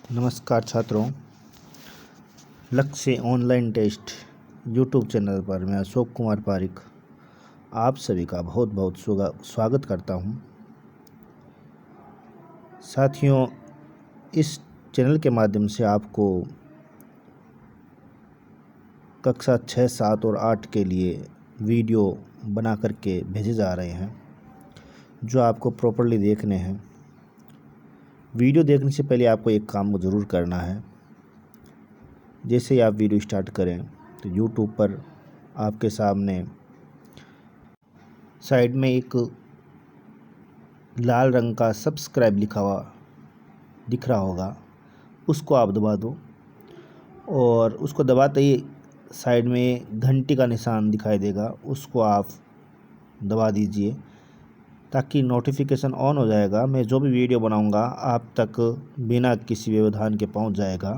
नमस्कार छात्रों, लक्ष्य ऑनलाइन टेस्ट यूट्यूब चैनल पर मैं अशोक कुमार पारिक आप सभी का बहुत बहुत स्वागत करता हूं। साथियों, इस चैनल के माध्यम से आपको कक्षा 6, 7 और 8 के लिए वीडियो बना करके भेजे जा रहे हैं जो आपको प्रॉपर्ली देखने हैं। वीडियो देखने से पहले आपको एक काम को ज़रूर करना है। जैसे ही आप वीडियो स्टार्ट करें तो YouTube पर आपके सामने साइड में एक लाल रंग का सब्सक्राइब लिखा हुआ दिख रहा होगा, उसको आप दबा दो और उसको दबाते ही साइड में घंटी का निशान दिखाई देगा, उसको आप दबा दीजिए ताकि नोटिफिकेशन ऑन हो जाएगा। मैं जो भी वीडियो बनाऊंगा आप तक बिना किसी व्यवधान के पहुंच जाएगा,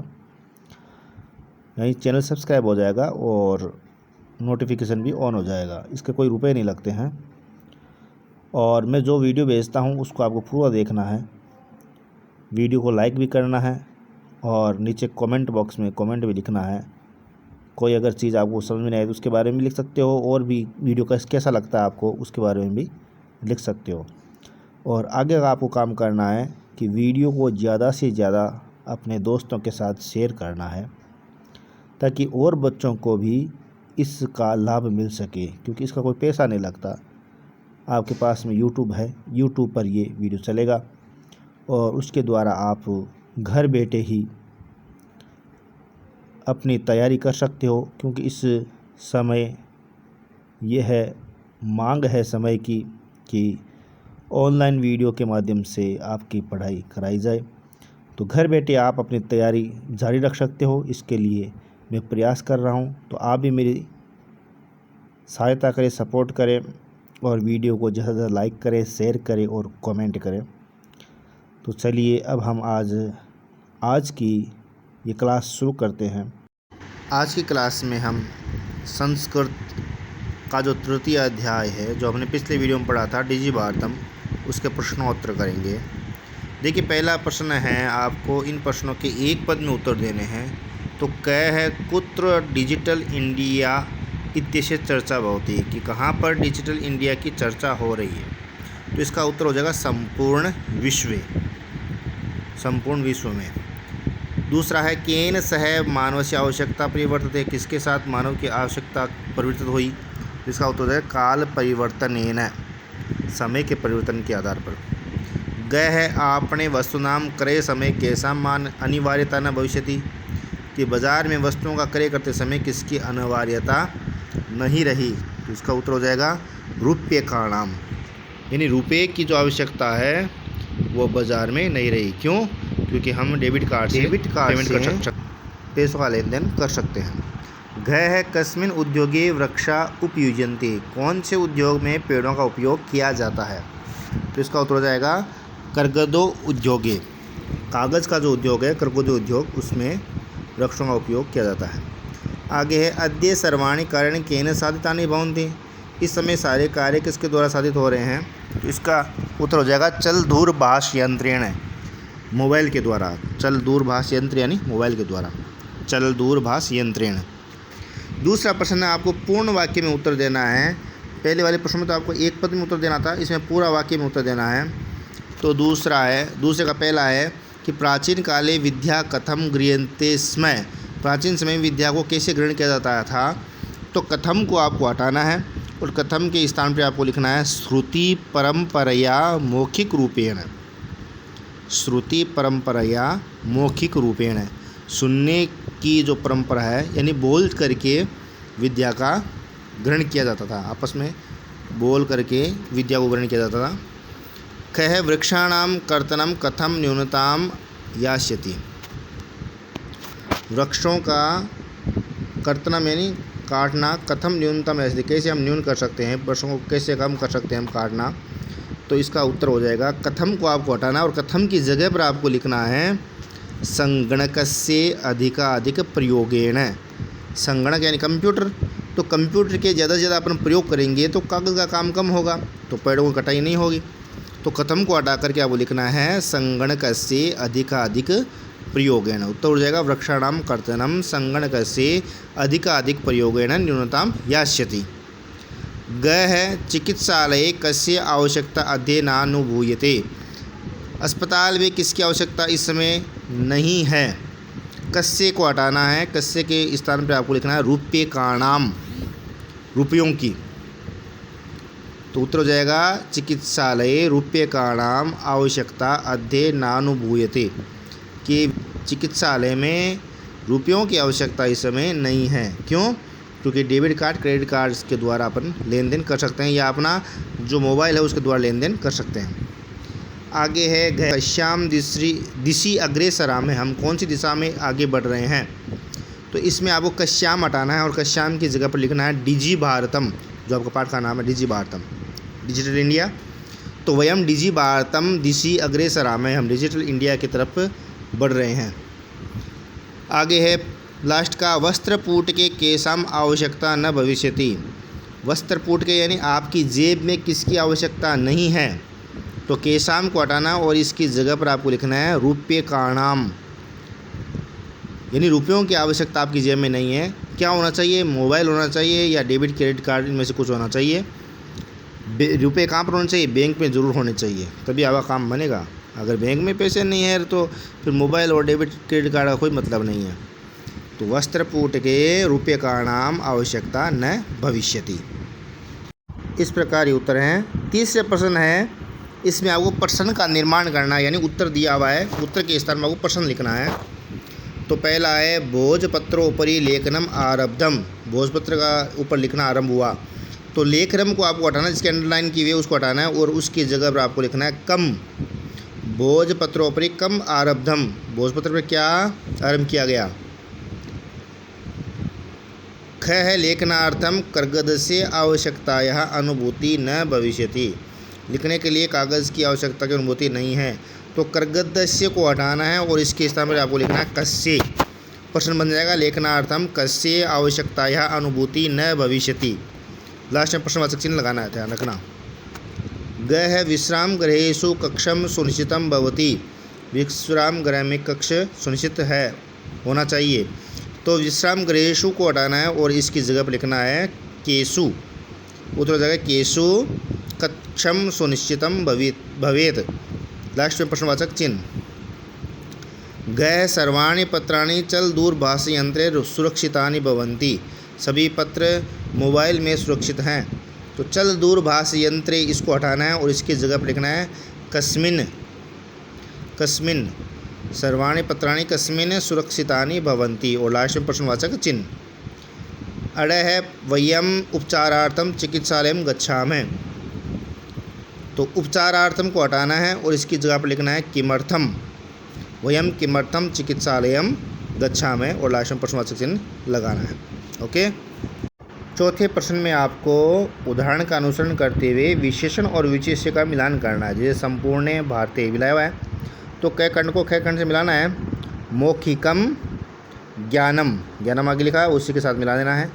यानी चैनल सब्सक्राइब हो जाएगा और नोटिफिकेशन भी ऑन हो जाएगा। इसके कोई रुपए नहीं लगते हैं और मैं जो वीडियो भेजता हूं उसको आपको पूरा देखना है। वीडियो को लाइक भी करना है और नीचे कमेंट बॉक्स में कमेंट भी लिखना है। कोई अगर चीज़ आपको समझ में नहीं आए तो उसके बारे में लिख सकते हो, और भी वीडियो कैसा लगता है आपको उसके बारे में भी लिख सकते हो। और आगे आपको काम करना है कि वीडियो को ज़्यादा से ज़्यादा अपने दोस्तों के साथ शेयर करना है ताकि और बच्चों को भी इसका लाभ मिल सके, क्योंकि इसका कोई पैसा नहीं लगता। आपके पास में यूट्यूब है, यूट्यूब पर ये वीडियो चलेगा और उसके द्वारा आप घर बैठे ही अपनी तैयारी कर सकते हो, क्योंकि इस समय यह मांग है समय की कि ऑनलाइन वीडियो के माध्यम से आपकी पढ़ाई कराई जाए। तो घर बैठे आप अपनी तैयारी जारी रख सकते हो। इसके लिए मैं प्रयास कर रहा हूं, तो आप भी मेरी सहायता करें, सपोर्ट करें और वीडियो को ज़्यादा से ज़्यादा लाइक करें, शेयर करें और कमेंट करें। तो चलिए अब हम आज की ये क्लास शुरू करते हैं। आज की क्लास में हम संस्कृत का जो तृतीय अध्याय है, जो हमने पिछले वीडियो में पढ़ा था डिजी भारतम, उसके प्रश्नोत्तर करेंगे। देखिए, पहला प्रश्न है, आपको इन प्रश्नों के एक पद में उत्तर देने हैं। तो क है कुत्र डिजिटल इंडिया इत्यस्य चर्चा भवति, कि कहाँ पर डिजिटल इंडिया की चर्चा हो रही है। तो इसका उत्तर हो जाएगा संपूर्ण विश्व में। दूसरा है केन सह मानवस्य आवश्यकता परिवर्तित, किसके साथ मानव की आवश्यकता परिवर्तित हुई। इसका उत्तर है काल परिवर्तनेन, समय के परिवर्तन के आधार पर। ग है आपने वस्तुनाम क्रय समय कैसा मान अनिवार्यता न भविष्यति, कि बाजार में वस्तुओं का क्रय करते समय किसकी अनिवार्यता नहीं रही। तो इसका उत्तर हो जाएगा रुपये का नाम, यानी रुपये की जो आवश्यकता है वो बाजार में नहीं रही। क्यों? क्योंकि हम डेबिट कार्ड से पेमेंट कर सकते, पैसों का लेन देन कर सकते हैं। घ है कस्मिन उद्योगे वृक्षा उपयुज्यन्ते, कौन से उद्योग में पेड़ों का उपयोग किया जाता है। तो इसका उत्तर हो जाएगा कर्गदो उद्योगे, कागज़ का जो उद्योग है कर्गदो उद्योग, उसमें वृक्षों का उपयोग किया जाता है। आगे है अद्य सर्वाणि कार्याणि केन साधितानि भवन्ति, इस समय सारे कार्य किसके द्वारा साधित हो रहे हैं। तो इसका उत्तर हो जाएगा चल दूरभाष यंत्रेण, मोबाइल के द्वारा। चल दूरभाष यंत्र यानी मोबाइल के द्वारा, चल दूरभाष यंत्रेण। दूसरा प्रश्न है, आपको पूर्ण वाक्य में उत्तर देना है। पहले वाले प्रश्न में तो आपको एक पद में उत्तर देना था, इसमें पूरा वाक्य में उत्तर देना है। तो दूसरे का पहला है कि प्राचीन काले विद्या कथम गृह्यन्ते स्म, प्राचीन समय में विद्या को कैसे ग्रहण किया जाता था। तो कथम को आपको हटाना है और कथम के स्थान पर आपको लिखना है श्रुति परंपरया मौखिक रूपेण, श्रुति परंपरया मौखिक रूपेण, सुनने की जो परंपरा है, यानी बोल करके विद्या का ग्रहण किया जाता था, आपस में बोल करके विद्या को ग्रहण किया जाता था। ख है वृक्षाणाम कर्तनम कथम न्यूनताम यास्यति, वृक्षों का कर्तनम यानी काटना, कथम न्यूनतम यास्यति, कैसे हम न्यून कर सकते हैं, वृक्षों को कैसे कम कर सकते हैं हम काटना। तो इसका उत्तर हो जाएगा कथम को आपको हटाना और कथम की जगह पर आपको लिखना है संगणकस्य अधिकाधिक प्रयोगेण, संगणक यानी कंप्यूटर। तो कंप्यूटर के ज़्यादा से ज़्यादा अपन प्रयोग करेंगे तो कागज़ का काम कम होगा, तो पेड़ों की कटाई नहीं होगी। तो कथम को हटा करके आपको लिखना है संगणकस्य अधिकाधिक प्रयोगेन। उत्तर हो जाएगा वृक्षाणां कर्तनं संगणकस्य अधिकाधिक प्रयोगेन न्यूनतां यास्यति। ग है चिकित्सालये कस्य आवश्यकता अध्ययनानुभूयते। अस्पताल में किसकी आवश्यकता इस समय नहीं है। कस्य को हटाना है, कस्य के स्थान पर आपको लिखना है रूप्यकाणाम, रुपयों की। तो उत्तर हो जाएगा चिकित्सालये रूप्यकाणाम आवश्यकता अध्ययनानुभूयते, कि चिकित्सालय में रुपयों की आवश्यकता इस समय नहीं है। क्यों? क्योंकि डेबिट कार्ड क्रेडिट कार्ड के द्वारा अपन लेन देन कर सकते हैं, या अपना जो मोबाइल है उसके द्वारा लेन देन कर सकते हैं। आगे है कश्याम दिशि अग्रेसरा में, हम कौन सी दिशा में आगे बढ़ रहे हैं। तो इसमें आपको कश्याम हटाना है और कश्याम की जगह पर लिखना है डिजी भारतम, जो आपका पाठ का नाम है डिजी भारतम, डिजिटल इंडिया। तो वयम डिजी भारतम दिशि अग्रेसरा में, हम डिजिटल इंडिया की तरफ बढ़ रहे हैं। आगे है लास्ट का वस्त्रपूट के केसाम आवश्यकता न भविष्यति। वस्त्रपूट के यानी आपकी जेब में किसकी आवश्यकता नहीं है। तो केसाम को हटाना और इसकी जगह पर आपको लिखना है रूप्यकाणाम, यानी रुपयों की आवश्यकता आपकी जेब में नहीं है। क्या होना चाहिए? मोबाइल होना चाहिए या डेबिट क्रेडिट कार्ड, इनमें से कुछ होना चाहिए। रुपये कहाँ पर होने चाहिए? बैंक में ज़रूर होने चाहिए, तभी आपका काम बनेगा। अगर बैंक में पैसे नहीं है तो फिर मोबाइल और डेबिट क्रेडिट कार्ड का कोई मतलब नहीं है। तो वस्त्रपूट के रूप्यकाणाम आवश्यकता न भविष्यति। इस प्रकार ये उत्तर हैं। तीसरे प्रश्न है, इसमें आपको प्रश्न का निर्माण करना है, यानी उत्तर दिया हुआ है, उत्तर के स्थान में आपको प्रश्न लिखना है। तो पहला है भोजपत्रोपरि लेखनम आरब्धम, भोजपत्र का ऊपर लिखना आरंभ हुआ। तो लेखनम को आपको हटाना, जिसके अंडरलाइन की हुई है उसको हटाना है और उसकी जगह पर आपको लिखना है कम। भोजपत्रोपरि कम आरब्धम, भोजपत्र पर क्या आरंभ किया गया। ख है लेखनार्थम कर्गदस्य आवश्यकतायाः अनुभूति न भविष्यति, लिखने के लिए कागज़ की आवश्यकता की अनुभूति नहीं है। तो कर्गदस्य को हटाना है और इसके स्थान पर आपको लिखना है कस्य। प्रश्न बन जाएगा लेखनार्थम कस्य आवश्यकतायाः अनुभूति न भविष्यति। लास्ट में प्रश्नवाचक चिन्ह लगाना है, ध्यान रखना। ग है विश्राम गृहेषु कक्षम सुनिश्चितम भवति, विश्राम गृह में कक्ष सुनिश्चित है, होना चाहिए। तो विश्राम गृहेषु को हटाना है और इसकी जगह पर लिखना है केषु। उत्तर हो जाएगा केषु कक्षम सुनिश्चितम भवेत। लास्ट में प्रश्नवाचक चिन्ह। ग सर्वाणि पत्राणि चल दूरभाष यंत्रे सुरक्षितानि भवन्ति, सभी पत्र मोबाइल में सुरक्षित हैं। तो चल दूरभाष यंत्रे इसको हटाना है और इसकी जगह पर लिखना है कस्मिन। कस्मिन सर्वाणि पत्राणि कस्मिन सुरक्षितानि भवन्ति और लास्ट में प्रश्नवाचक चिन्ह। अड़ है वयम उपचारार्थम चिकित्सालयम गच्छामः, तो उपचारार्थम को हटाना है और इसकी जगह पर लिखना है किमर्थम। वयम किमर्थम चिकित्सालयम गच्छामः और लास्ट में प्रश्नवाचक चिन्ह लगाना है। ओके। चौथे प्रश्न में आपको उदाहरण का अनुसरण करते हुए विशेषण और विशेष्य का मिलान करना है। जैसे संपूर्ण भारतीय मिलाया हुआ है, तो क खंड को ख खंड से मिलाना है। मौखिकम ज्ञानम, ज्ञानम आगे लिखा है उसी के साथ मिला देना है।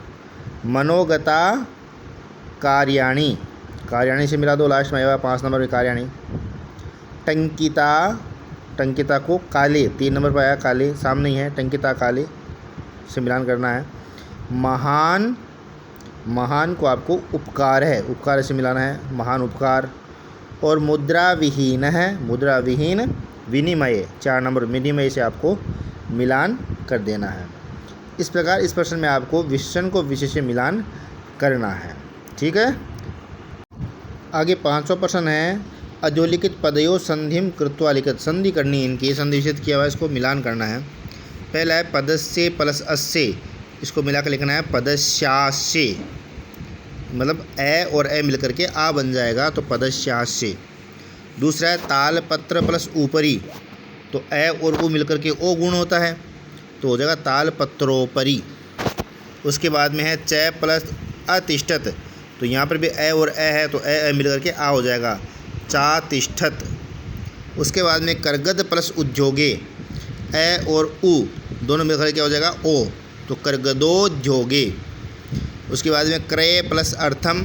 मनोगता कार्याणि, कार्याणि से मिला दो, लास्ट में आया 5 नंबर में कार्याणि। टंकिता, टंकिता को काले, 3 नंबर पर आया काले, सामने ही है टंकिता काले से मिलान करना है। महान, महान को आपको उपकार है, उपकार से मिलाना है, महान उपकार। और मुद्रा विहीन है, मुद्रा विहीन विनिमय, 4 नंबर विनिमय से आपको मिलान कर देना है। इस प्रकार इस प्रश्न में आपको विशेषण को विशेष्य मिलान करना है। ठीक है। आगे 5वां प्रश्न है अधोलिखित पदयों संधिम कृत्वा लिखित, संधि करनी इनकी, संधि विच्छेद किया हुआ है, इसको मिलान करना है। पहला है पदस्य प्लस अस्य, इसको मिलाकर लिखना है पदस्यास्य, मतलब ए और ए मिलकर के आ बन जाएगा, तो पदस्यास्य। दूसरा है तालपत्र प्लस ऊपरी, तो ए और ऊ मिलकर के ओ गुण होता है, तो हो जाएगा तालपत्रोपरि। उसके बाद में है च प्लस अतिष्ठत, तो यहाँ पर भी ए और ए है, तो ए मिलकर के आ हो जाएगा चातिष्ठत। उसके बाद में करगद प्लस उद्योगे, ए और ऊ दोनों मिलकर क्या हो जाएगा ओ, तो करगदोद्योगे। उसके बाद में क्रय प्लस अर्थम,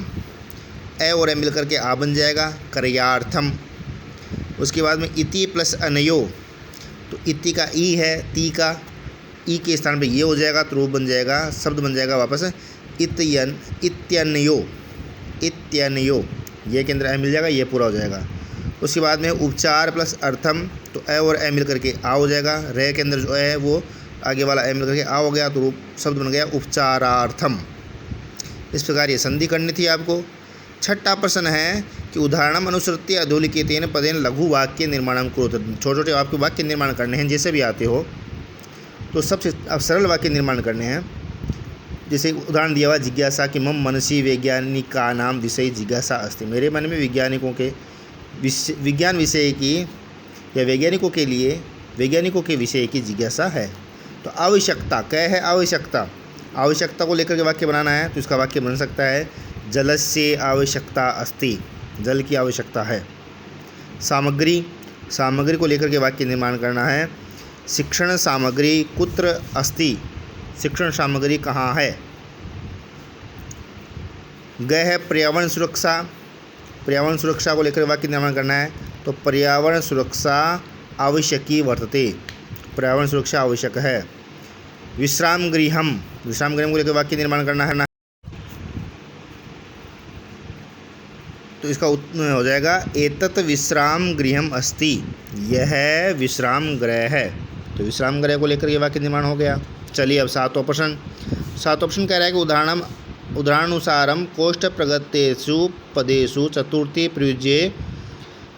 ए और ए मिलकर के आ बन जाएगा करयार्थम। उसके बाद में इति प्लस अनयो, तो इति का ई है, ती का ई के स्थान पे ये हो जाएगा, तो रूप बन जाएगा, शब्द बन जाएगा वापस इत्यन, इत्यन्यो, इत्यन्यो, ये के अंदर ए मिल जाएगा, ये पूरा हो जाएगा। उसके बाद में उपचार प्लस अर्थम, तो ए और ए मिल करके आ हो जाएगा, रे के अंदर जो है वो आगे वाला ए मिल करके आ हो गया, तो रूप शब्द बन गया उपचारार्थम। इस प्रकार ये संधि करनी थी आपको। छठा प्रश्न है कि उदाहरणम अनुसृत्य अधोलिखितेन पदेन लघु वाक्य निर्माणम करोतु। छोटे छोटे आपको वाक्य निर्माण करने हैं, जैसे भी आते हो, तो सबसे अब सरल वाक्य निर्माण करने हैं। जैसे उदाहरण दिया हुआ जिज्ञासा कि मम मनसी वैज्ञानिका नाम विषय जिज्ञासा अस्ति। मेरे मन में वैज्ञानिकों के विज्ञान विषय की या वैज्ञानिकों के लिए वैज्ञानिकों के विषय की जिज्ञासा है। तो आवश्यकता क्या है, आवश्यकता, आवश्यकता को लेकर के वाक्य बनाना है, तो इसका वाक्य बन सकता है जलस्य आवश्यकता अस्ति, जल की आवश्यकता है। सामग्री, सामग्री को लेकर के वाक्य निर्माण करना है, शिक्षण सामग्री कुत्र अस्ति, शिक्षण सामग्री कहाँ है। गए है पर्यावरण सुरक्षा, पर्यावरण सुरक्षा को लेकर वाक्य निर्माण करना है, तो पर्यावरण सुरक्षा आवश्यकी वर्तते, पर्यावरण सुरक्षा आवश्यक है। विश्राम गृहम, विश्राम गृह को लेकर वाक्य निर्माण करना है ना, तो इसका उत्तर हो जाएगा एतत् विश्राम गृहम अस्ति, यह विश्राम गृह है। तो विश्राम गृह को लेकर ये वाक्य निर्माण हो गया। चलिए अब सातवां प्रश्न, सातवां प्रश्न कह रहा है कि उदाहरणानुसारम कोष्ठ प्रगतेषु पदेषु चतुर्थी प्रयुज्य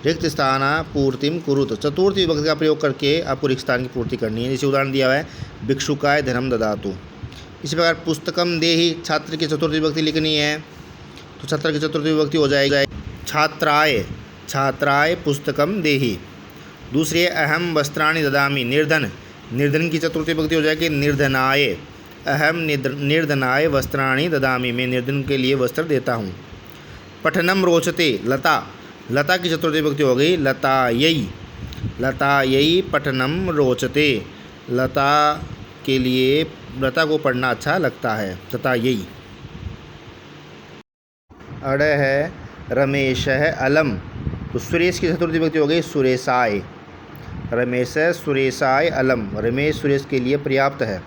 रिक्त स्थान पूर्तिम कुरुत। चतुर्थी विभक्ति का प्रयोग करके आपको रिक्त स्थान की पूर्ति करनी है। जैसे उदाहरण दिया हुआ है भिक्षुकाय धनम ददातु। इसी प्रकार पुस्तकम देहि, छात्र की चतुर्थी विभक्ति लिखनी है, तो छात्र की चतुर्थी विभक्ति हो जाएगा छात्राय, छात्राय पुस्तकम देहि। दूसरी है अहम वस्त्राणि ददामि, निर्धन, निर्धन की चतुर्थी विभक्ति हो जाएगी निर्धनाय, अहम निर्धनाय वस्त्राणि ददामि, मैं निर्धन के लिए वस्त्र देता हूँ। पठनम रोचते, लता, लता की चतुर्थी विभक्ति हो गई लतायै, लतायै पठनम रोचते, लता के लिए, लता को पढ़ना अच्छा लगता है, लतायै। अड़ है रमेश है अलम, तो सुरेश की चतुर्थी विभक्ति हो गई सुरेशाय, रमेश सुरेशाय अलम, रमेश सुरेश के लिए पर्याप्त है।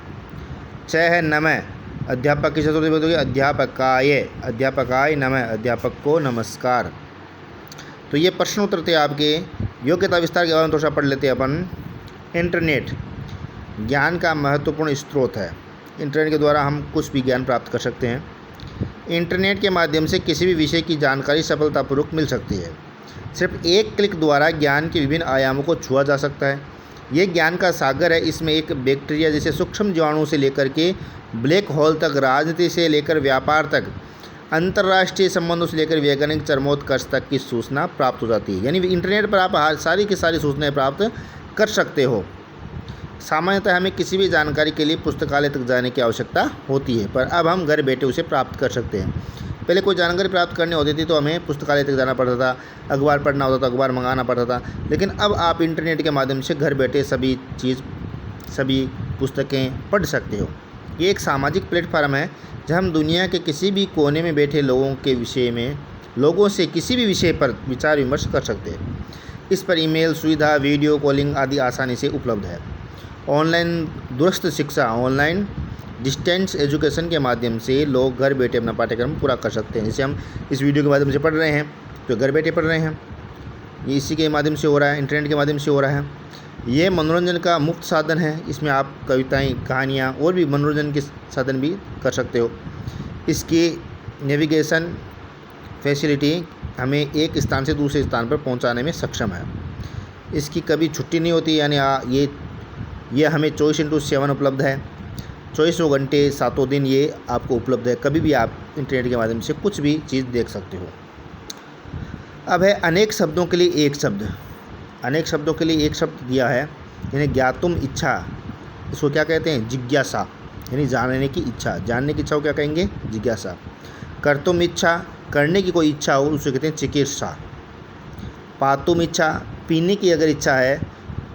च है नमः, अध्यापक की चतुर्थी विभक्ति हो गई अध्यापकाय, अध्यापकाय नमः, अध्यापक को नमस्कार। तो ये प्रश्न उत्तर थे आपके। योग्यता विस्तार के बारे में थोड़ा सा पढ़ लेते हैं अपन। इंटरनेट ज्ञान का महत्वपूर्ण स्रोत है, इंटरनेट के द्वारा हम कुछ भी ज्ञान प्राप्त कर सकते हैं। इंटरनेट के माध्यम से किसी भी विषय की जानकारी सफलतापूर्वक मिल सकती है। सिर्फ एक क्लिक द्वारा ज्ञान के विभिन्न आयामों को छुआ जा सकता है। ये ज्ञान का सागर है, इसमें एक बैक्टीरिया जैसे सूक्ष्म जीवाणु से लेकर के ब्लैक होल तक, राजनीति से लेकर व्यापार तक, अंतर्राष्ट्रीय संबंधों से लेकर वैज्ञानिक चरमोत्कर्ष तक की सूचना प्राप्त हो जाती है। यानी इंटरनेट पर आप सारी की सारी सूचनाएं प्राप्त कर सकते हो। सामान्यतः हमें किसी भी जानकारी के लिए पुस्तकालय तक जाने की आवश्यकता होती है, पर अब हम घर बैठे उसे प्राप्त कर सकते हैं। पहले कोई जानकारी प्राप्त करनी होती थी तो हमें पुस्तकालय तक जाना पड़ता था, अखबार पढ़ना होता था, अखबार मंगाना पड़ता था, लेकिन अब आप इंटरनेट के माध्यम से घर बैठे सभी पुस्तकें पढ़ सकते हो। ये एक सामाजिक प्लेटफार्म है जहाँ हम दुनिया के किसी भी कोने में बैठे लोगों से किसी भी विषय पर विचार विमर्श कर सकते हैं। इस पर ईमेल सुविधा, वीडियो कॉलिंग आदि आसानी से उपलब्ध है। ऑनलाइन दूरस्थ शिक्षा, ऑनलाइन डिस्टेंस एजुकेशन के माध्यम से लोग घर बैठे अपना पाठ्यक्रम पूरा कर सकते हैं। जैसे हम इस वीडियो के माध्यम से पढ़ रहे हैं तो घर बैठे पढ़ रहे हैं, ये इसी के माध्यम से हो रहा है, इंटरनेट के माध्यम से हो रहा है। ये मनोरंजन का मुफ्त साधन है, इसमें आप कविताएं, कहानियाँ और भी मनोरंजन के साधन भी कर सकते हो। इसकी नेविगेशन फैसिलिटी हमें एक स्थान से दूसरे स्थान पर पहुंचाने में सक्षम है। इसकी कभी छुट्टी नहीं होती, यानी ये हमें 24/7 उपलब्ध है, 24 घंटे 7 दिन ये आपको उपलब्ध है। कभी भी आप इंटरनेट के माध्यम से कुछ भी चीज़ देख सकते हो। अब है अनेक शब्दों के लिए एक शब्द, अनेक शब्दों के लिए एक शब्द दिया है, यानी ज्ञातुम इच्छा, इसको क्या कहते हैं, जिज्ञासा, यानी जानने की इच्छा, जानने की इच्छा को क्या कहेंगे, जिज्ञासा। कर्तुम इच्छा, करने की कोई इच्छा हो उसे कहते हैं चिकित्सा। पातुम इच्छा, पीने की अगर इच्छा है,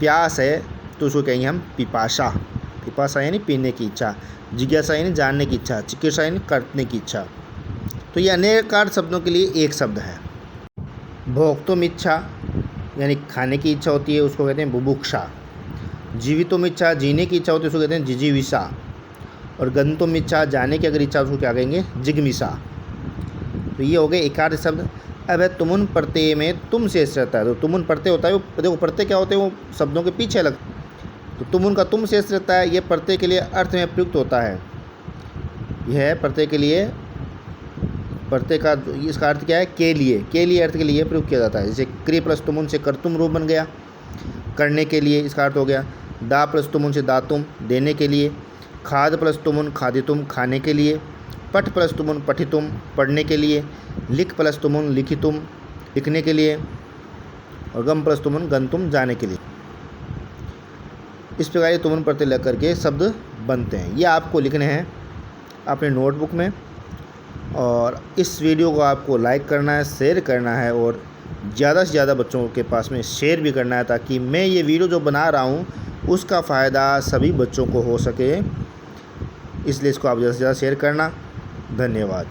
प्यास है, तो उसको कहेंगे हम पिपासा, पिपासा यानी पीने की इच्छा, जिज्ञासा यानी जानने की इच्छा, चिकित्सा यानी करने की इच्छा। तो ये अनेक शब्दों के लिए एक शब्द है। भोक्तुम इच्छा यानी खाने की इच्छा होती है, उसको कहते हैं बुभुक्षा। जीवितुम इच्छा, जीने की इच्छा होती है उसको कहते हैं जिजीविषा। और गंतुम इच्छा, जाने की अगर इच्छा उसको क्या कहेंगे, जिगमिषा। तो ये हो गए एकार्थ शब्द। अब है तुमुन प्रत्यय में तुम शेष रहता है। तो तुमुन प्रत्यय होता है, वो देखो प्रत्यय क्या होते हैं, वो शब्दों के पीछे लग, तो तुमुन का तुम शेष रहता है। ये प्रत्यय के लिए अर्थ में प्रयुक्त होता है। यह प्रत्यय के लिए, प्रत्यय का इसका अर्थ क्या है, के लिए अर्थ के लिए प्रयुक्त किया जाता है। जैसे क्रिय प्लस तुमुन से कर्तुम रूप बन गया, करने के लिए इसका अर्थ हो गया। दा प्लस तुमुन से दातुम, देने के लिए। खाद प्लस तुमुन खादितुम, खाने के लिए। पठ प्लस तुमुन पठितुम, पढ़ने के लिए। लिख प्लस तुमुन लिखितुम, लिखने के लिए। और गम प्लस तुमुन गंतुम, जाने के लिए। इस प्रकार ये तुमुन प्रत्यय लग करके शब्द बनते हैं। ये आपको लिखने हैं अपने नोटबुक में। और इस वीडियो को आपको लाइक करना है, शेयर करना है और ज़्यादा से ज़्यादा बच्चों के पास में शेयर भी करना है, ताकि मैं ये वीडियो जो बना रहा हूँ उसका फ़ायदा सभी बच्चों को हो सके। इसलिए इसको आप ज़्यादा से ज़्यादा शेयर करना। धन्यवाद।